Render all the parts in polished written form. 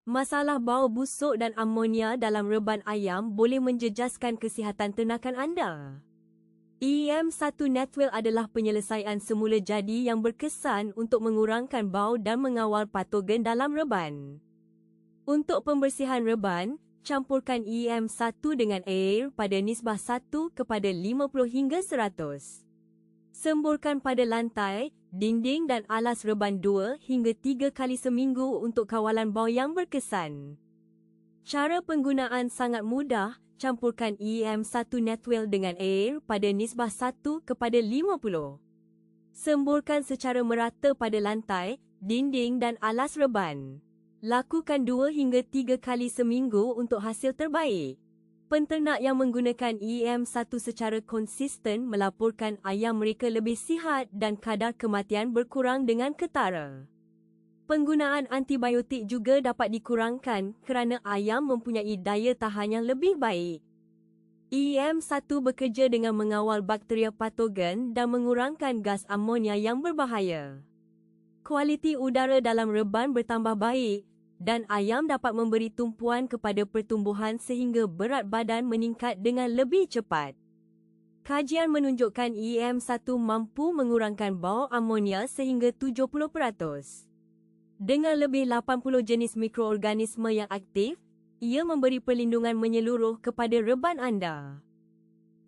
Masalah bau busuk dan amonia dalam reban ayam boleh menjejaskan kesihatan ternakan anda. EM1 Netwell adalah penyelesaian semula jadi yang berkesan untuk mengurangkan bau dan mengawal patogen dalam reban. Untuk pembersihan reban, campurkan EM1 dengan air pada nisbah 1:50 hingga 100. Semburkan pada lantai, dinding dan alas reban 2 hingga 3 kali seminggu untuk kawalan bau yang berkesan. Cara penggunaan sangat mudah, campurkan EM1 Netwell dengan air pada nisbah 1:50. Semburkan secara merata pada lantai, dinding dan alas reban. Lakukan 2 hingga 3 kali seminggu untuk hasil terbaik. Penternak yang menggunakan EM1 secara konsisten melaporkan ayam mereka lebih sihat dan kadar kematian berkurang dengan ketara. Penggunaan antibiotik juga dapat dikurangkan kerana ayam mempunyai daya tahan yang lebih baik. EM1 bekerja dengan mengawal bakteria patogen dan mengurangkan gas amonia yang berbahaya. Kualiti udara dalam reban bertambah baik dan ayam dapat memberi tumpuan kepada pertumbuhan sehingga berat badan meningkat dengan lebih cepat. Kajian menunjukkan EM1 mampu mengurangkan bau amonia sehingga 70%. Dengan lebih 80 jenis mikroorganisme yang aktif, ia memberi perlindungan menyeluruh kepada reban anda.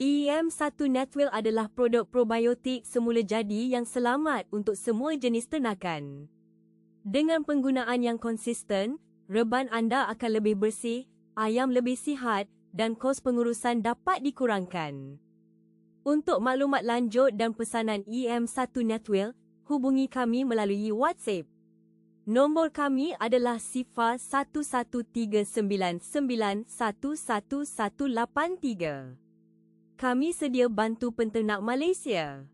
EM1 Netwell adalah produk probiotik semula jadi yang selamat untuk semua jenis ternakan. Dengan penggunaan yang konsisten, reban anda akan lebih bersih, ayam lebih sihat dan kos pengurusan dapat dikurangkan. Untuk maklumat lanjut dan pesanan EM1 Netwell, hubungi kami melalui WhatsApp. Nombor kami adalah 011399111183. Kami sedia bantu penternak Malaysia.